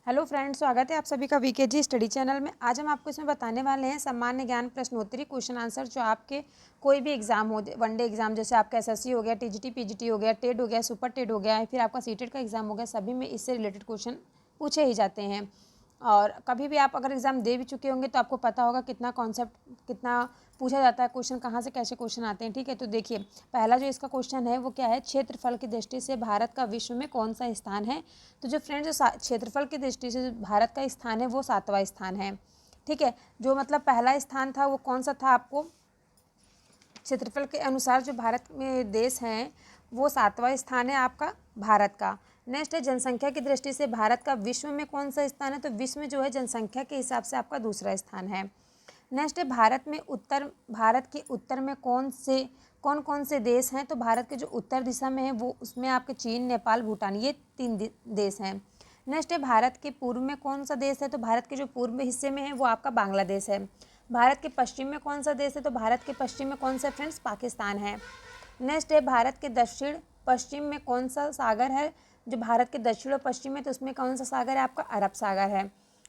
Hello friends, स्वागत है आप सभी का वीकेजी स्टडी चैनल में। आज हम आपको इसमें बताने वाले हैं सामान्य ज्ञान प्रश्नोत्तरी क्वेश्चन आंसर जो आपके कोई भी एग्जाम हो, वनडे एग्जाम जैसे आपका एसएससी हो गया, टीजीटी पीजीटी हो गया, टेट हो गया, सुपर टेट हो गया, फिर आपका सीटेट का एग्जाम हो गया, सभी में इससे रिलेटेड क्वेश्चन पूछे ही जाते हैं। और कभी भी आप अगर एग्ज़ाम दे भी चुके होंगे तो आपको पता होगा कितना कॉन्सेप्ट कितना पूछा जाता है, क्वेश्चन कहाँ से कैसे क्वेश्चन आते हैं। ठीक है, तो देखिए पहला जो इसका क्वेश्चन है वो क्या है, क्षेत्रफल की दृष्टि से भारत का विश्व में कौन सा स्थान है। तो जो फ्रेंड्स क्षेत्रफल की दृष्टि से जो भारत का स्थान है वो 7वां स्थान है। ठीक है, जो मतलब पहला स्थान था वो कौन सा था, आपको क्षेत्रफल के अनुसार जो भारत में देश हैं वो 7वां स्थान है आपका भारत का। नेक्स्ट है जनसंख्या की दृष्टि से भारत का विश्व में कौन सा स्थान है। तो विश्व में जो है जनसंख्या के हिसाब से आपका दूसरा स्थान है। नेक्स्ट है भारत के उत्तर में कौन कौन से देश हैं। तो भारत के जो उत्तर दिशा में है वो उसमें आपके चीन, नेपाल, भूटान, ये 3 देश हैं। नेक्स्ट है भारत के पूर्व में कौन सा देश है। तो भारत के जो पूर्व हिस्से में है वो आपका बांग्लादेश है। भारत के पश्चिम में कौन सा देश है। तो भारत के पश्चिम में कौन सा फ्रेंड्स, पाकिस्तान है। नेक्स्ट है भारत के दक्षिण पश्चिम में कौन सा सागर है। जो भारत के दक्षिण और पश्चिम में तो उसमें कौन सा सागर है, आपका अरब सागर है।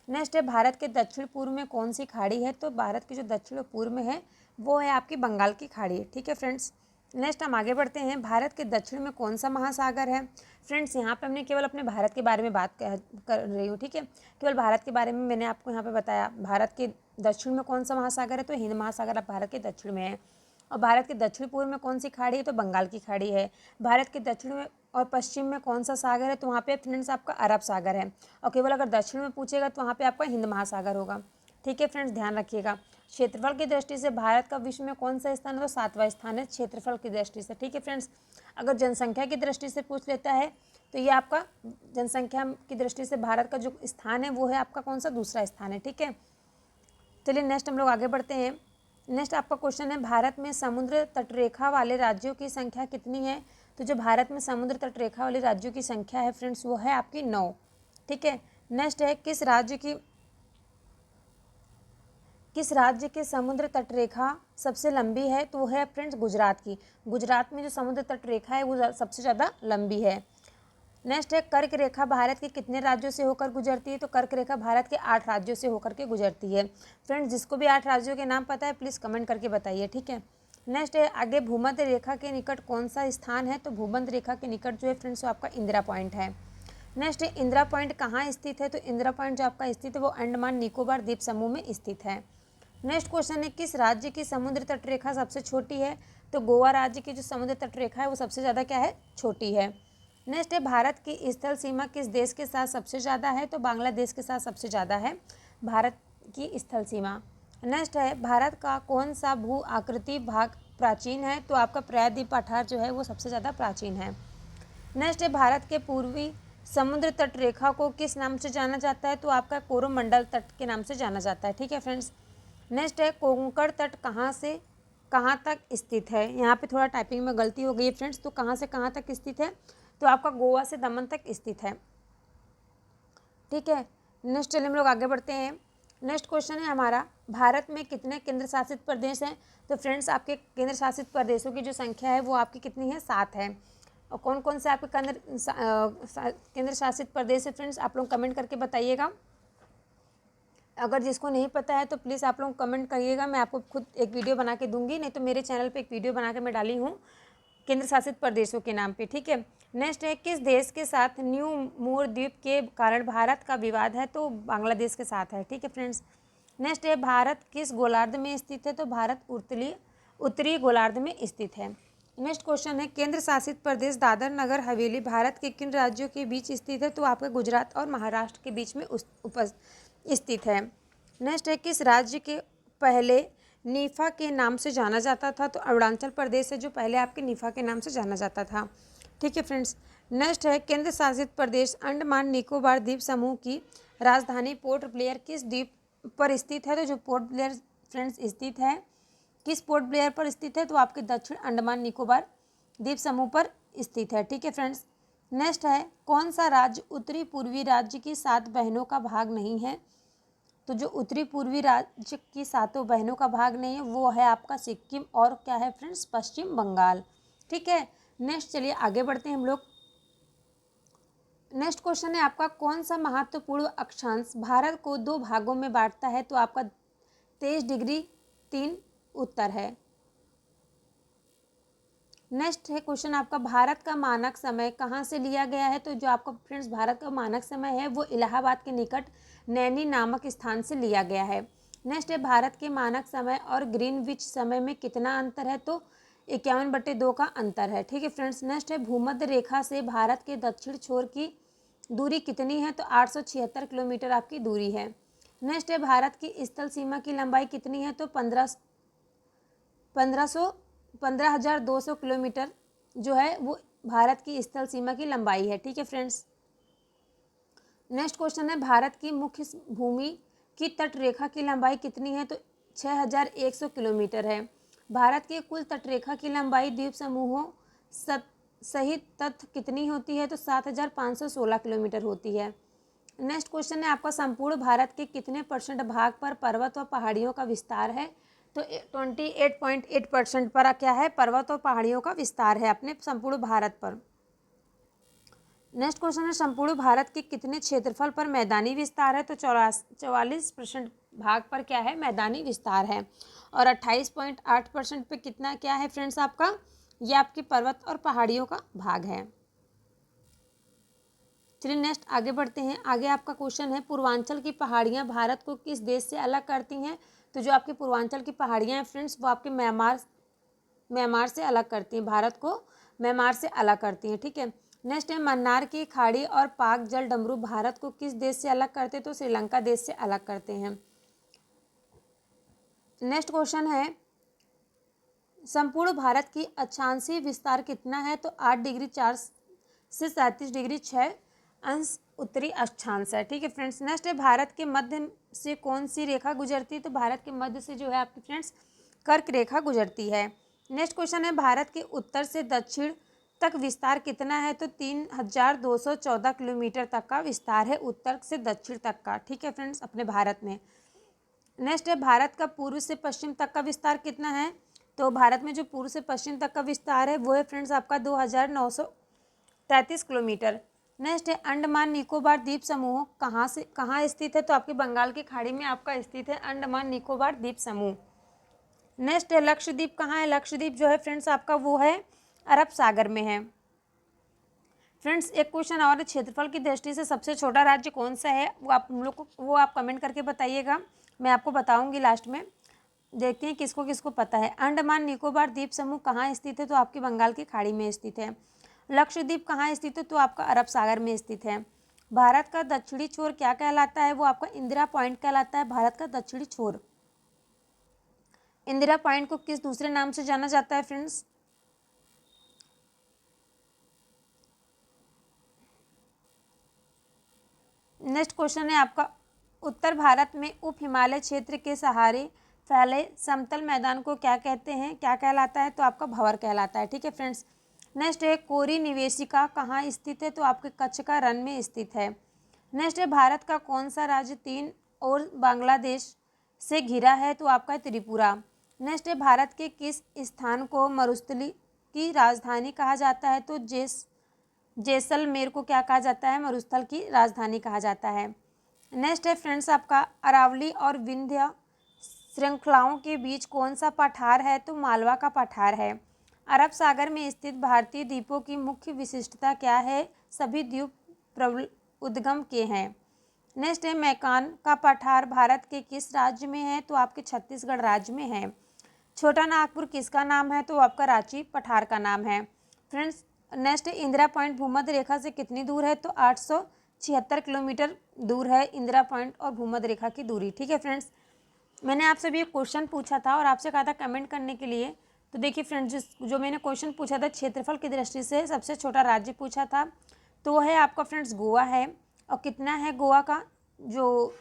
नेक्स्ट है भारत के दक्षिण पूर्व में कौन सी खाड़ी है। तो भारत के जो दक्षिण और पूर्व में है वो है आपकी बंगाल की खाड़ी। ठीक है फ्रेंड्स, नेक्स्ट हम आगे बढ़ते हैं। भारत के दक्षिण में कौन सा महासागर है। फ्रेंड्स यहाँ पे हमने केवल अपने भारत के बारे में बात कर रही हूँ। ठीक है, केवल भारत के बारे में मैंने आपको यहाँ पे बताया। भारत के दक्षिण में कौन सा महासागर है। तो हिंद महासागर अब भारत के दक्षिण में है। और भारत के दक्षिण पूर्व में कौन सी खाड़ी है। तो बंगाल की खाड़ी है। भारत के दक्षिण में और पश्चिम में कौन सा सागर है। तो वहाँ पे फ्रेंड्स आपका अरब सागर है। और केवल अगर दक्षिण में पूछेगा तो वहाँ पे आपका हिंद महासागर होगा। ठीक है फ्रेंड्स, ध्यान रखिएगा। क्षेत्रफल की दृष्टि से भारत का विश्व में कौन सा स्थान है। तो 7वां स्थान है क्षेत्रफल की दृष्टि से। ठीक है फ्रेंड्स, अगर जनसंख्या की दृष्टि से पूछ लेता है तो ये आपका जनसंख्या की दृष्टि से भारत का जो स्थान है वो है आपका कौन सा, दूसरा स्थान है। ठीक है, चलिए नेक्स्ट हम लोग आगे बढ़ते हैं। नेक्स्ट आपका क्वेश्चन है भारत में समुद्र तटरेखा वाले राज्यों की संख्या कितनी है। तो जो भारत में समुद्र तटरेखा वाले राज्यों की संख्या है फ्रेंड्स वो है आपकी 9। ठीक है, नेक्स्ट है किस राज्य की समुद्र तटरेखा सबसे लंबी है। तो वो है फ्रेंड्स गुजरात की। गुजरात में जो समुद्र तटरेखा है वो सबसे ज़्यादा लंबी है। नेक्स्ट है कर्क रेखा भारत के कितने राज्यों से होकर गुजरती है। तो कर्क रेखा भारत के 8 राज्यों से होकर के गुजरती है। फ्रेंड्स जिसको भी 8 राज्यों के नाम पता है प्लीज़ कमेंट करके बताइए। ठीक है, नेक्स्ट है आगे भूमध्य रेखा के निकट कौन सा स्थान है। तो भूमध्य रेखा के निकट जो है फ्रेंड्स वो आपका इंदिरा पॉइंट है। नेक्स्ट है इंदिरा पॉइंट कहाँ स्थित है। तो इंदिरा पॉइंट जो आपका स्थित है वो अंडमान निकोबार द्वीप समूह में स्थित है। नेक्स्ट क्वेश्चन है किस राज्य की समुद्र तटरेखा सबसे छोटी है। तो गोवा राज्य की जो समुद्र तटरेखा है वो सबसे ज़्यादा क्या है, छोटी है। नेक्स्ट है भारत की स्थल सीमा किस देश के साथ सबसे ज़्यादा है। तो बांग्लादेश के साथ सबसे ज़्यादा है भारत की स्थल सीमा। नेक्स्ट है भारत का कौन सा भू आकृति भाग प्राचीन है। तो आपका प्रायद्वीप पठार जो है वो सबसे ज़्यादा प्राचीन है। नेक्स्ट है भारत के पूर्वी समुद्र तट रेखा को किस नाम से जाना जाता है। तो आपका कोरोमंडल तट के नाम से जाना जाता है। ठीक है फ्रेंड्स, नेक्स्ट है कोंकण तट कहाँ से कहाँ तक स्थित है। यहाँ पे थोड़ा टाइपिंग में गलती हो गई है फ्रेंड्स। तो कहाँ से कहाँ तक स्थित है। तो आपका गोवा से दमन तक स्थित है। ठीक है, नेक्स्ट चलिए हम लोग आगे बढ़ते हैं। नेक्स्ट क्वेश्चन है हमारा भारत में कितने केंद्र शासित प्रदेश हैं। तो फ्रेंड्स आपके केंद्र शासित प्रदेशों की जो संख्या है वो आपकी कितनी है, 7 है। और कौन कौन से आपके केंद्र शासित प्रदेश है फ्रेंड्स, आप लोग कमेंट करके बताइएगा। अगर जिसको नहीं पता है तो प्लीज़ आप लोग कमेंट करिएगा, मैं आपको खुद एक वीडियो बना के दूंगी, नहीं तो मेरे चैनल पे एक वीडियो बना के मैं डाली हूँ केंद्र शासित प्रदेशों के नाम पे। ठीक है, नेक्स्ट है किस देश के साथ न्यू मोर द्वीप के कारण भारत का विवाद है। तो बांग्लादेश के साथ है। ठीक है फ्रेंड्स, नेक्स्ट है भारत किस गोलार्ध में स्थित है। तो भारत उत्तरी गोलार्ध में स्थित है। नेक्स्ट क्वेश्चन है केंद्र शासित प्रदेश दादर नगर हवेली भारत के किन राज्यों के बीच स्थित है। तो आपका गुजरात और महाराष्ट्र के बीच में स्थित है। नेक्स्ट है किस राज्य के पहले नीफा के नाम से जाना जाता था। तो अरुणाचल प्रदेश है जो पहले आपके नीफा के नाम से जाना जाता था। ठीक है फ्रेंड्स, नेक्स्ट है केंद्र शासित प्रदेश अंडमान निकोबार द्वीप समूह की राजधानी पोर्ट ब्लेयर किस द्वीप पर स्थित है। तो जो पोर्ट ब्लेयर फ्रेंड्स स्थित है, किस पोर्ट ब्लेयर पर स्थित है। तो आपके दक्षिण अंडमान निकोबार द्वीप समूह पर स्थित है। ठीक है फ्रेंड्स, नेक्स्ट है कौन सा राज्य उत्तरी पूर्वी राज्य की 7 बहनों का भाग नहीं है। तो जो उत्तरी पूर्वी राज्य की 7 बहनों का भाग नहीं है वो है आपका सिक्किम और क्या है फ्रेंड्स, पश्चिम बंगाल। ठीक है, नेक्स्ट चलिए आगे बढ़ते हैं हम लोग। नेक्स्ट क्वेश्चन है आपका, कौन सा महत्वपूर्ण अक्षांश भारत को 2 भागों में बांटता है? तो आपका 23 डिग्री 3 उत्तर है। नेक्स्ट है क्वेश्चन आपका, भारत का मानक समय कहाँ से लिया गया है? तो जो आपका फ्रेंड्स भारत का मानक समय है वो इलाहाबाद के निकट नैनी नामक स्थान से लिया गया है। नेक्स्ट है, भारत के मानक समय और ग्रीनविच समय में कितना अंतर है? तो 51/2 का अंतर है। ठीक है फ्रेंड्स। नेक्स्ट है, भूमध्य रेखा से भारत के दक्षिण छोर की दूरी कितनी है? तो 876 किलोमीटर आपकी दूरी है। नेक्स्ट है, भारत की स्थल सीमा की लंबाई कितनी है? तो 15,200 किलोमीटर जो है वो भारत की स्थल सीमा की लंबाई है। ठीक है फ्रेंड्स। नेक्स्ट क्वेश्चन है, भारत की मुख्य भूमि की तट रेखा की लंबाई कितनी है? तो 6,100 किलोमीटर है। भारत की कुल तटरेखा की लंबाई द्वीप समूहों सहित तट कितनी होती है? तो 7,516 किलोमीटर होती है। नेक्स्ट क्वेश्चन है आपका, संपूर्ण भारत के कितने % भाग पर पर्वत और पहाड़ियों का विस्तार है? तो 28.8% पर क्या है? पर्वत और पहाड़ियों का विस्तार है अपने संपूर्ण भारत पर। नेक्स्ट क्वेश्चन है, संपूर्ण भारत के कितने क्षेत्रफल पर मैदानी विस्तार है? तो 44% भाग पर क्या है? मैदानी विस्तार है। और 28.8% पे कितना क्या है फ्रेंड्स आपका? ये आपकी पर्वत और पहाड़ियों का भाग है। चलिए नेक्स्ट आगे बढ़ते हैं। आगे आपका क्वेश्चन है, पूर्वांचल की पहाड़ियाँ भारत को किस देश से अलग करती हैं? तो जो आपकी पूर्वांचल की पहाड़ियाँ हैं फ्रेंड्स वो आपके म्यांमार से अलग करती हैं, भारत को म्यांमार से अलग करती हैं। ठीक है। नेक्स्ट है, मन्नार की खाड़ी और पाक जल डमरू भारत को किस देश से अलग करते हैं? तो श्रीलंका देश से अलग करते हैं। नेक्स्ट क्वेश्चन है, संपूर्ण भारत की अक्षांशीय विस्तार कितना है? तो 8 डिग्री 4 से 37 डिग्री 6 अंश उत्तरी अक्षांश है। ठीक है फ्रेंड्स। नेक्स्ट है, भारत के मध्य से कौन सी रेखा गुजरती है? तो भारत के मध्य से जो है आपकी फ्रेंड्स कर्क रेखा गुजरती है। नेक्स्ट क्वेश्चन है, भारत के उत्तर से दक्षिण तक विस्तार कितना है? तो 3,214 किलोमीटर तक का विस्तार है उत्तर से दक्षिण तक का। ठीक है फ्रेंड्स, अपने भारत में। नेक्स्ट है, भारत का पूर्व से पश्चिम तक का विस्तार कितना है? तो भारत में जो पूर्व से पश्चिम तक का विस्तार है वो है फ्रेंड्स आपका 2,933 किलोमीटर। नेक्स्ट है, अंडमान निकोबार द्वीप समूह कहाँ स्थित है? तो आपके बंगाल की खाड़ी में आपका स्थित है अंडमान निकोबार द्वीप समूह। नेक्स्ट है, लक्षद्वीप कहाँ है? लक्षद्वीप जो है फ्रेंड्स आपका वो है अरब सागर में है। फ्रेंड्स एक क्वेश्चन और, क्षेत्रफल की दृष्टि से सबसे छोटा राज्य कौन सा है? वो आप कमेंट करके बताइएगा, मैं आपको बताऊंगी लास्ट में। देखते हैं किसको किसको पता है। अंडमान निकोबार द्वीप समूह कहाँ स्थित है? तो आपके बंगाल की खाड़ी में स्थित है। लक्षद्वीप कहाँ स्थित है? तो आपका अरब सागर में स्थित है। भारत का दक्षिणी छोर क्या कहलाता है? वो आपका इंदिरा पॉइंट कहलाता है, भारत का दक्षिणी छोर। इंदिरा पॉइंट को किस दूसरे नाम से जाना जाता है फ्रेंड्स? नेक्स्ट क्वेश्चन है आपका, उत्तर भारत में उप हिमालय क्षेत्र के सहारे फैले समतल मैदान को क्या कहते हैं? क्या कहलाता है? तो आपका भंवर कहलाता है। ठीक है फ्रेंड्स। नेक्स्ट है, कोरी निवेशिका कहाँ स्थित है? तो आपके कच्छ का रण में स्थित है। नेक्स्ट है, भारत का कौन सा राज्य 3 और बांग्लादेश से घिरा है? तो आपका त्रिपुरा। नेक्स्ट है, भारत के किस स्थान को मरुस्थली की राजधानी कहा जाता है? तो जैसलमेर को क्या कहा जाता है? मरुस्थल की राजधानी कहा जाता है। नेक्स्ट है फ्रेंड्स आपका, अरावली और विंध्य श्रृंखलाओं के बीच कौन सा पठार है? तो मालवा का पठार है। अरब सागर में स्थित भारतीय द्वीपों की मुख्य विशिष्टता क्या है? सभी द्वीप प्रबल उद्गम के हैं। नेक्स्ट है, मैकान का पठार भारत के किस राज्य में है? तो आपके छत्तीसगढ़ राज्य में है। छोटा नागपुर किसका नाम है? तो आपका रांची पठार का नाम है। फ्रेंड्स नेक्स्ट है, इंदिरा पॉइंट भूमध्य रेखा से कितनी दूर है? तो 876 किलोमीटर दूर है इंदिरा पॉइंट और भूमध्य रेखा की दूरी। ठीक है फ्रेंड्स। मैंने आपसे भी एक क्वेश्चन पूछा था और आपसे कहा था कमेंट करने के लिए। तो देखिए फ्रेंड्स, जो मैंने क्वेश्चन पूछा था क्षेत्रफल की दृष्टि से सबसे छोटा राज्य पूछा था, तो वह है आपका फ्रेंड्स गोवा है। और कितना है गोवा का जो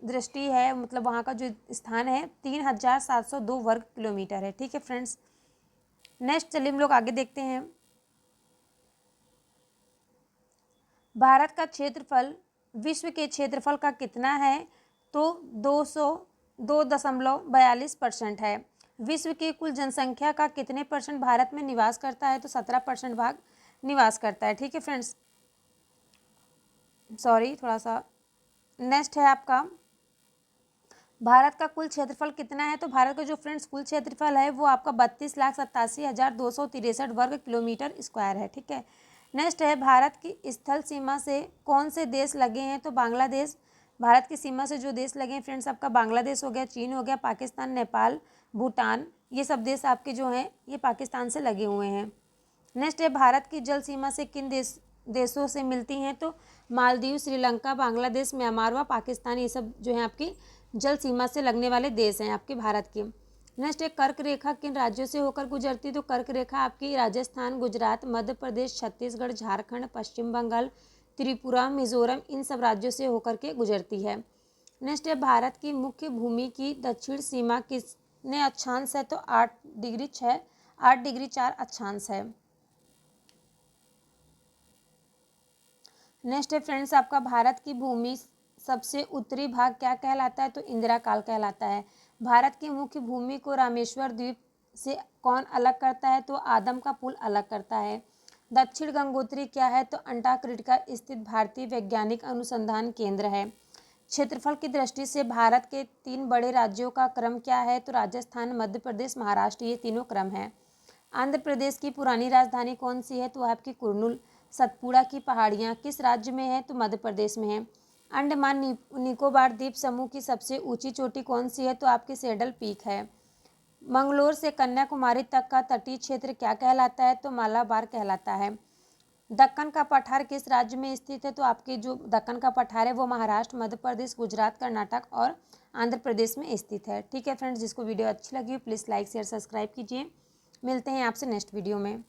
दृष्टि है, मतलब वहाँ का जो स्थान है 3,702 वर्ग किलोमीटर है। ठीक है फ्रेंड्स। नेक्स्ट चलिए हम लोग आगे देखते हैं। भारत का क्षेत्रफल विश्व के क्षेत्रफल का कितना है? तो 202.42% है। विश्व की कुल जनसंख्या का कितने % भारत में निवास करता है? तो 17% भाग निवास करता है। ठीक है फ्रेंड्स। सॉरी थोड़ा सा। नेक्स्ट है आपका, भारत का कुल क्षेत्रफल कितना है? तो भारत का जो फ्रेंड्स कुल क्षेत्रफल है वो आपका 32,87,263 वर्ग किलोमीटर स्क्वायर है। ठीक है। नेक्स्ट है, भारत की स्थल सीमा से कौन से देश लगे हैं? तो बांग्लादेश। भारत की सीमा से जो देश लगे हैं फ्रेंड्स, आपका बांग्लादेश हो गया, चीन हो गया, पाकिस्तान, नेपाल, भूटान, ये सब देश आपके जो हैं ये पाकिस्तान से लगे हुए हैं। नेक्स्ट है, भारत की जल सीमा से किन देशों से मिलती हैं? तो मालदीव, श्रीलंका, बांग्लादेश, म्यांमार व पाकिस्तान, ये सब जो है आपकी जल सीमा से लगने वाले देश हैं आपके भारत के। नेक्स्ट है, कर्क रेखा किन राज्यों से होकर गुजरती? तो कर्क रेखा आपकी राजस्थान, गुजरात, मध्य प्रदेश, छत्तीसगढ़, झारखंड, पश्चिम बंगाल, त्रिपुरा, मिजोरम, इन सब राज्यों से होकर के गुजरती है। नेक्स्ट है, भारत की मुख्य भूमि की दक्षिण सीमा किसने अक्षांश है? तो 8 डिग्री 4 अक्षांश है। नेक्स्ट है फ्रेंड्स, आपका भारत की भूमि सबसे उत्तरी भाग क्या कहलाता है? तो इंदिरा काल कहलाता है। भारत की मुख्य भूमि को रामेश्वर द्वीप से कौन अलग करता है? तो आदम का पुल अलग करता है। दक्षिण गंगोत्री क्या है? तो अंटार्कटिका स्थित भारतीय वैज्ञानिक अनुसंधान केंद्र है। क्षेत्रफल की दृष्टि से भारत के 3 बड़े राज्यों का क्रम क्या है? तो राजस्थान, मध्य प्रदेश, महाराष्ट्र, ये तीनों क्रम है। आंध्र प्रदेश की पुरानी राजधानी कौन सी है? तो आपकी कुर्नूल। सतपुड़ा की पहाड़ियाँ किस राज्य में है? तो मध्य प्रदेश में है। अंडमान निकोबार द्वीप समूह की सबसे ऊंची चोटी कौन सी है? तो आपकी सेडल पीक है। मंगलोर से कन्याकुमारी तक का तटीय क्षेत्र क्या कहलाता है? तो मालाबार कहलाता है। दक्कन का पठार किस राज्य में स्थित है? तो आपके जो दक्कन का पठार है वो महाराष्ट्र, मध्य प्रदेश, गुजरात, कर्नाटक और आंध्र प्रदेश में स्थित है। ठीक है फ्रेंड्स, जिसको वीडियो अच्छी लगी प्लीज़ लाइक शेयर सब्सक्राइब कीजिए। मिलते हैं आपसे नेक्स्ट वीडियो में।